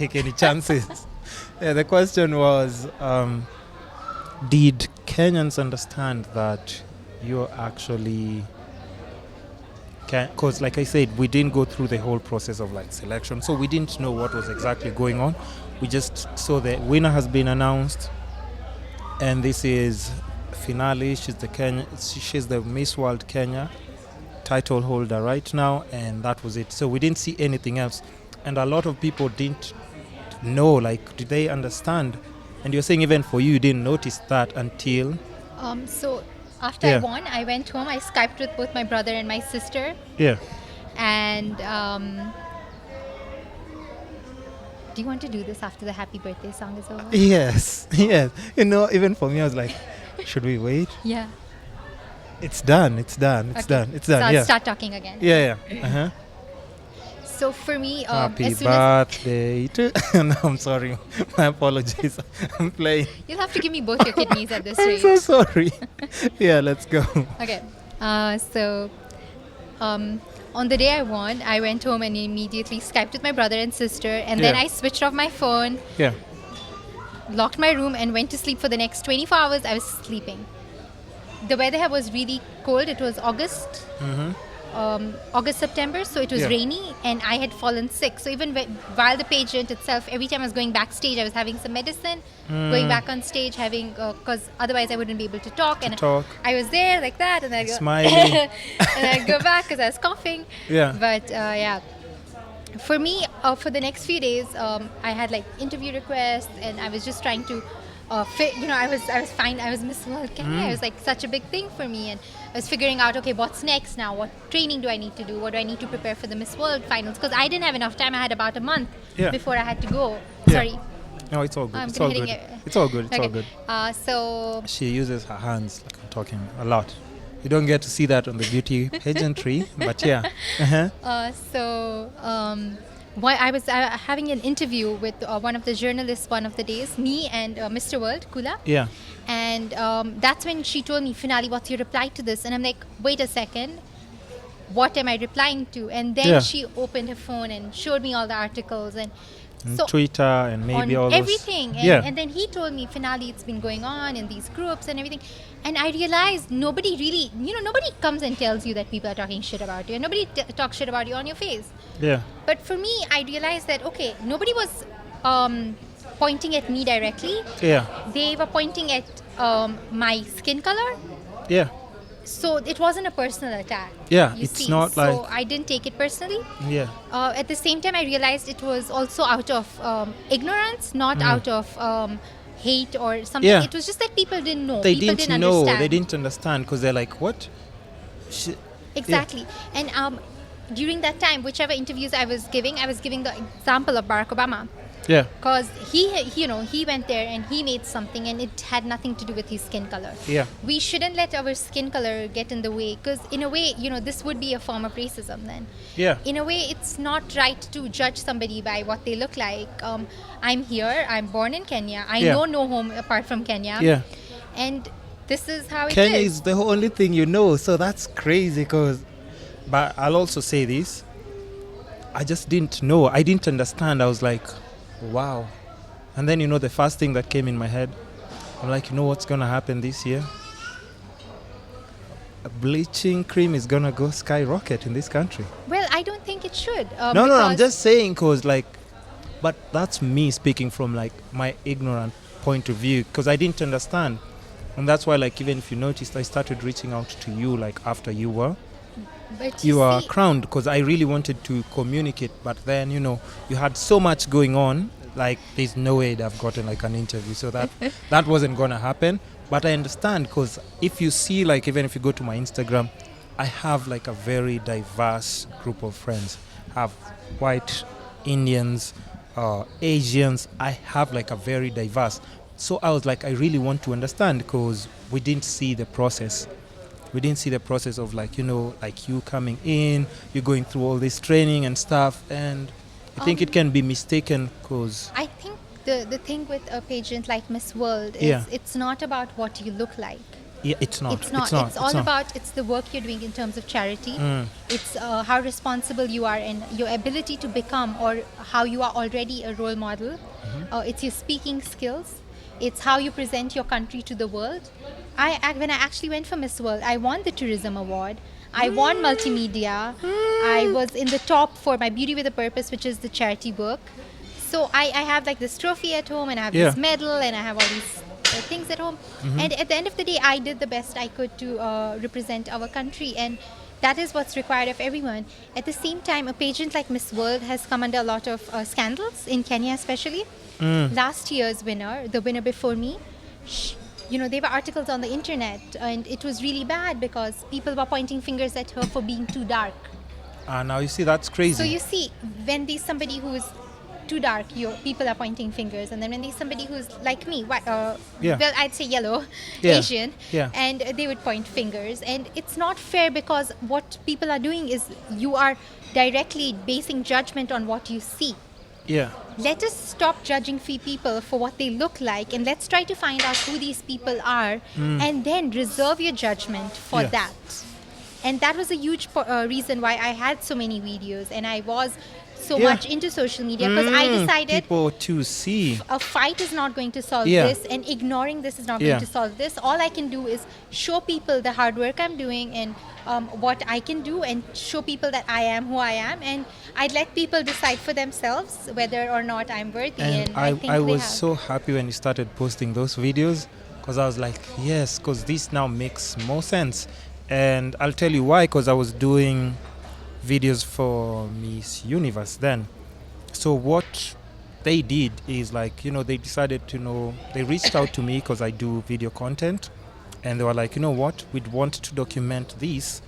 take any chances. Yeah, the question was, did Kenyans understand that you're actually... Because like I said, we didn't go through the whole process of like selection, so we didn't know what was exactly going on. We just saw the winner has been announced, and this is Finali. She's the Miss World Kenya title holder right now, and that was it. So we didn't see anything else, and a lot of people didn't know, like, did they understand? And you're saying even for you didn't notice that until... So after I won, I went home. I Skyped with both my brother and my sister. Yeah. And do you want to do this after the happy birthday song is over? Yes. Even for me, I was like, should we wait? Yeah. It's done. Okay. So I'll start talking again. Yeah. Uh-huh. So for me, happy birthday to... No, I'm sorry. My apologies. I'm playing. You'll have to give me both your kidneys at this I'm rate. so sorry. Yeah, let's go. Okay. On the day I won, I went home and immediately Skyped with my brother and sister. And then I switched off my phone, locked my room, and went to sleep for the next 24 hours. I was sleeping. The weather was really cold. It was August. September, so it was rainy, and I had fallen sick. So even while the pageant itself, every time I was going backstage, I was having some medicine, going back on stage, having because otherwise I wouldn't be able to talk. I was there like that, and I go smiling, and I go back because I was coughing. But for me, for the next few days, I had like interview requests, and I was just trying to I was fine. I was Miss World Kenya. It was like such a big thing for me, and I was figuring out, okay, what's next now? What training do I need to do? What do I need to prepare for the Miss World finals? Because I didn't have enough time. I had about a month before I had to go. Sorry. No, it's all good. It's all good. It's all good. It's all good. So she uses her hands, like I'm talking, a lot. You don't get to see that on the beauty pageantry, but yeah. I was having an interview with one of the journalists one of the days, me and Mr. World, Kula. Yeah. And that's when she told me, Finali, what's your reply to this? And I'm like, wait a second, what am I replying to? And then she opened her phone and showed me all the articles and so Twitter and maybe all everything. Those. And then he told me, Finali, it's been going on in these groups and everything. And I realized nobody really, nobody comes and tells you that people are talking shit about you. And nobody talks shit about you on your face. Yeah. But for me, I realized that, okay, nobody was pointing at me directly. Yeah. They were pointing at my skin color. Yeah. So it wasn't a personal attack. Yeah, it's not like... So I didn't take it personally. Yeah. At the same time, I realized it was also out of ignorance, not out of hate or something. Yeah. It was just that people didn't know. They people didn't know. understand. They didn't understand because they're like, what? Exactly. Yeah. And during that time, whichever interviews I was giving the example of Barack Obama. Yeah. Because he went there and he made something and it had nothing to do with his skin color. Yeah. We shouldn't let our skin color get in the way because in a way, this would be a form of racism then. Yeah. In a way, it's not right to judge somebody by what they look like. I'm here. I'm born in Kenya. I know no home apart from Kenya. Yeah. And this is how it is. Kenya is the only thing you know. So that's crazy but I'll also say this. I just didn't know. I didn't understand. I was like, wow. And then the first thing that came in my head, I'm like, what's gonna happen this year? A bleaching cream is gonna go skyrocket in this country. Well, I don't think it should. No, I'm just saying but that's me speaking from like my ignorant point of view because I didn't understand. And that's why even if you noticed, I started reaching out to you after you were crowned because I really wanted to communicate, but then you had so much going on, there's no way I've gotten an interview, so that wasn't gonna happen. But I understand because if you see even if you go to my Instagram, I have a very diverse group of friends. I have white, Indians, Asians. I have a very diverse. So I was I really want to understand because we didn't see the process. We didn't see the process of you coming in, you're going through all this training and stuff, and I think it can be mistaken because... I think the thing with a pageant like Miss World is it's not about what you look like. Yeah, it's not. It's all about, it's the work you're doing in terms of charity. It's how responsible you are and your ability to become, or how you are already a role model. It's your speaking skills. It's how you present your country to the world. When I actually went for Miss World, I won the tourism award. I won multimedia. I was in the top for my Beauty with a Purpose, which is the charity work. So I have like this trophy at home, and I have this medal, and I have all these things at home. And at the end of the day, I did the best I could to represent our country, and that is what's required of everyone. At the same time, a pageant like Miss World has come under a lot of scandals in Kenya, especially. Last year's winner, the winner before me, there were articles on the internet, and it was really bad because people were pointing fingers at her for being too dark. Now you see, that's crazy. So you see, when there's somebody who is too dark, people are pointing fingers, and then when there's somebody who's like me, well, I'd say yellow, Asian, and they would point fingers, and it's not fair, because what people are doing is you are directly basing judgment on what you see. Let us stop judging people for what they look like, and let's try to find out who these people are, and then reserve your judgment for that. And that was a huge reason why I had so many videos, and I was so much into social media, because I decided people to see a fight is not going to solve this, and ignoring this is not going to solve this. All I can do is show people the hard work I'm doing, and what I can do, and show people that I am who I am, and I'd let people decide for themselves whether or not I'm worthy. And I was so happy when you started posting those videos, because I was like, yes, because this now makes more sense. And I'll tell you why, because I was doing videos for Miss Universe then. So what they did is, like, they decided to they reached out to me because I do video content, and they were like, you know what, we'd want to document this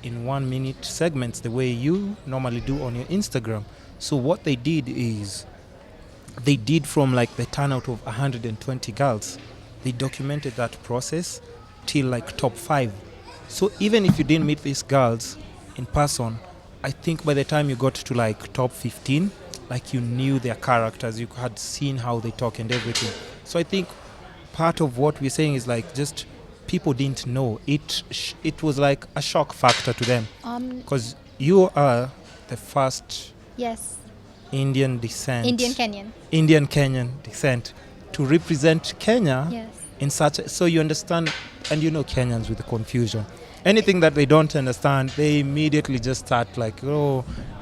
in 1 minute segments the way you normally do on your Instagram. So what they did is, they did from like the turnout of 120 girls, they documented that process till like top 5. So even if you didn't meet these girls in person, I think by the time you got to like top 15, like, you knew their characters, you had seen how they talk and everything. So I think part of what we're saying is, like, just people didn't know. It was like a shock factor to them, because you are the first Indian Kenyan descent to represent Kenya in such so you understand, and Kenyans with the confusion. Anything that they don't understand, they immediately just start like,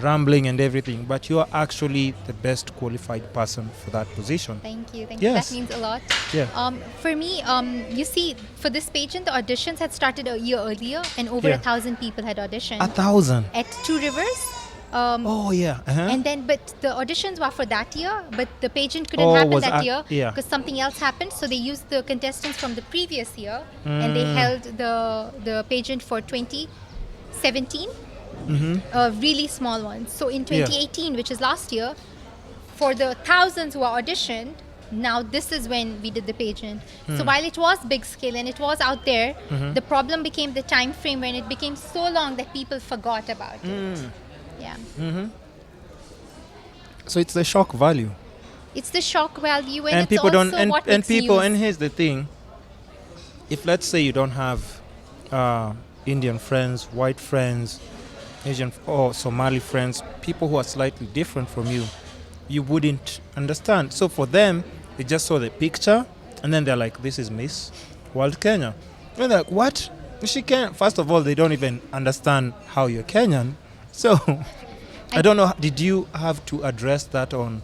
rambling and everything. But you are actually the best qualified person for that position. Thank you. That means a lot. For me, you see, for this pageant, the auditions had started a year earlier, and over 1,000 people had auditioned. 1,000? At Two Rivers. And then, but the auditions were for that year, but the pageant couldn't happen that year because something else happened. So they used the contestants from the previous year, and they held the pageant for 2017, a really small one. So in 2018, which is last year, for the thousands who are auditioned, now this is when we did the pageant. So while it was big scale and it was out there, the problem became the time frame when it became so long that people forgot about it. So it's the shock value. It's the shock value, and people it's also don't. And, what and makes people. news. And here's the thing: if let's say you don't have Indian friends, white friends, Asian or Somali friends, people who are slightly different from you, you wouldn't understand. So for them, they just saw the picture, and then they're like, "This is Miss World Kenya." And they're like, "What? She can?" First of all, they don't even understand how you're Kenyan. So, I don't know, did you have to address that on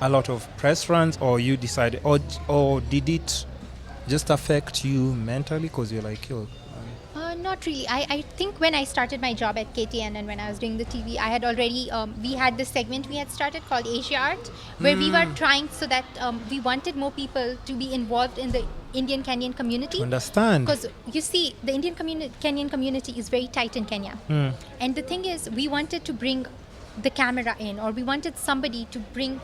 a lot of press runs, or you decided, or did it just affect you mentally because you're like, Not really. I think when I started my job at KTN and when I was doing the TV, I had already, we had this segment we had started called Asia Art, where we were trying so that we wanted more people to be involved in the Indian Kenyan community. Understand. Because you see, the Indian Kenyan community is very tight in Kenya. And the thing is, we wanted to bring the camera in, or we wanted somebody to bring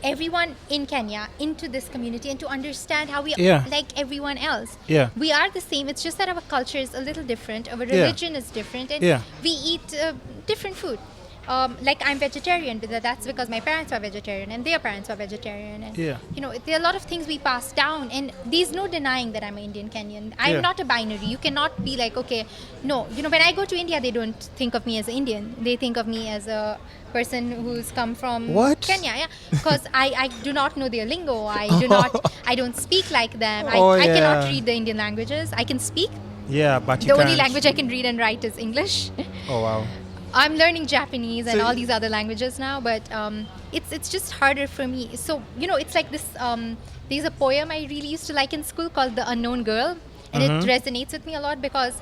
everyone in Kenya into this community and to understand how we are like everyone else. We are the same, it's just that our culture is a little different, our religion is different, and we eat different food. like I'm vegetarian, but that's because my parents are vegetarian and their parents are vegetarian, and Yeah. there are a lot of things we pass down, and there's no denying that I'm an Indian Kenyan. I'm Yeah. not a binary. You cannot be like, okay, no, when I go to India, they don't think of me as an Indian. They think of me as a person who's come from What? Kenya, yeah, because I do not know their lingo. I don't speak like them. Oh, I cannot yeah. read the Indian languages. I can speak. Yeah, but you The only can't. language I can read and write is English. Oh wow. I'm learning Japanese and So- all these other languages now, but it's just harder for me. So it's like this. There's a poem I really used to like in school called "The Unknown Girl," and it resonates with me a lot because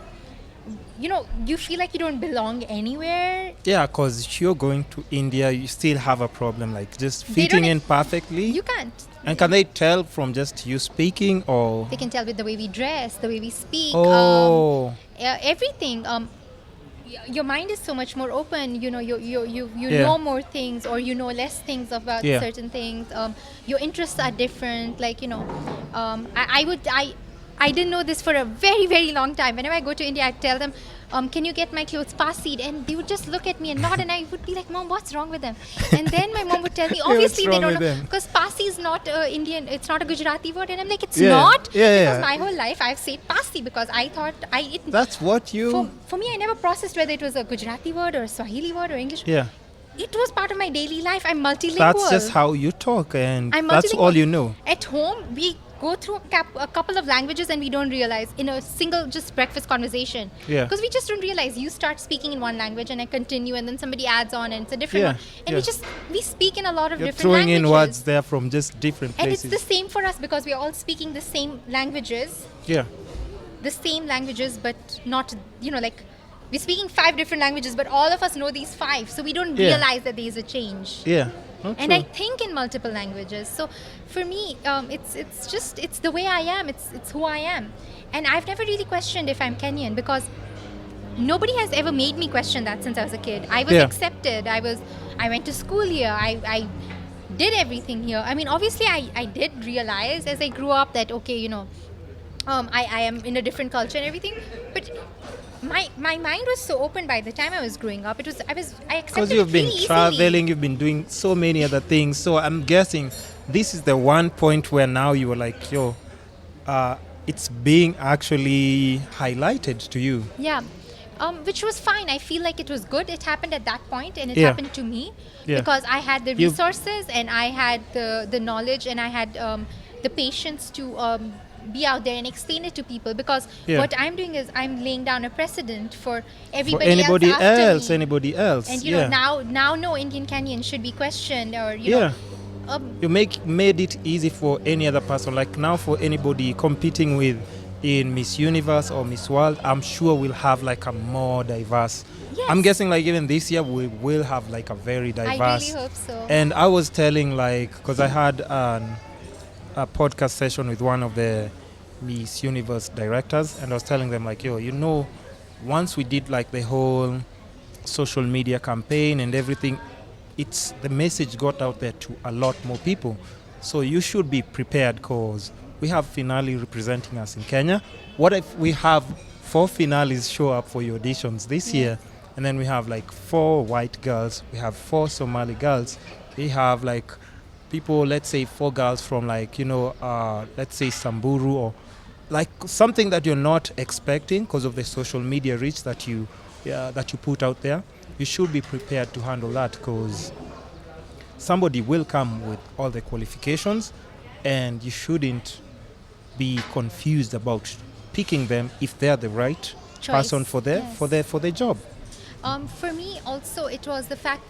you feel like you don't belong anywhere. Yeah, because you're going to India, you still have a problem, like just They fitting don't- in perfectly. You can't. And can they tell from just you speaking or? They can tell with the way we dress, the way we speak, Oh. everything. Your mind is so much more open. You Yeah. know more things, or you know less things about Yeah. certain things. Your interests are different. Like I didn't know this for a very, very long time. Whenever I go to India, I tell them, can you get my clothes passied? And they would just look at me and nod, and I would be like, Mom, what's wrong with them? And then my mom would tell me, obviously they wrong don't with know, them? because passi is not Indian, it's not a Gujarati word. And I'm like, it's Yeah. not? Yeah, Because yeah. my whole life I've said passi because I thought That's what you. for me, I never processed whether it was a Gujarati word or a Swahili word or English. Yeah. It was part of my daily life. I'm multilingual. That's just how you talk, and I'm that's multilingual. all you know. At home, we go through a couple of languages and we don't realize in a single just breakfast conversation. Yeah. Because we just don't realize. You start speaking in one language and I continue, and then somebody adds on and it's a different Yeah, one. And yeah. we speak in a lot of You're different throwing languages. in words there from just different And it's places. the same for us because we're all speaking the same languages. Yeah. The same languages, but not, like, we're speaking 5 different languages, but all of us know these 5, so we don't Yeah. realize that there's a change. Yeah. Oh, And true. I think in multiple languages. So for me, it's the way I am. It's who I am, and I've never really questioned if I'm Kenyan because nobody has ever made me question that since I was a kid. I was Yeah. accepted. I went to school here. I did everything here. I mean, obviously, I did realize as I grew up that okay, I am in a different culture and everything, but. My mind was so open by the time I was growing up. I accepted Because it you've been really easily. traveling, you've been doing so many other things. So I'm guessing this is the one point where now you were like, yo, it's being actually highlighted to you. Yeah, which was fine. I feel like it was good. It happened at that point, and it Yeah. happened to me Yeah. because I had the You- resources and I had the knowledge and I had the patience to be out there and explain it to people. Because Yeah. what I'm doing is I'm laying down a precedent for For everybody anybody else after else, me. anybody else. And yeah. now no Indian Kenyan should be questioned or Yeah. know. You made it easy for any other person. Like now for anybody competing with in Miss Universe or Miss World, I'm sure we'll have like a more diverse. Yes. I'm guessing like even this year we will have like a very diverse. I really hope so. And I was telling because I had a podcast session with one of the Miss Universe directors, and I was telling them like, once we did like the whole social media campaign and everything, the message got out there to a lot more people. So you should be prepared because we have Finali representing us in Kenya. What if we have 4 Finalis show up for your auditions this year, and then we have like 4 white girls, we have 4 Somali girls, we have like people, let's say 4 girls from like, let's say Samburu or like something that you're not expecting because of the social media reach that you put out there. You should be prepared to handle that because somebody will come with all the qualifications and you shouldn't be confused about picking them if they're the right Choice. person for the Yes. for the job. For me also it was the fact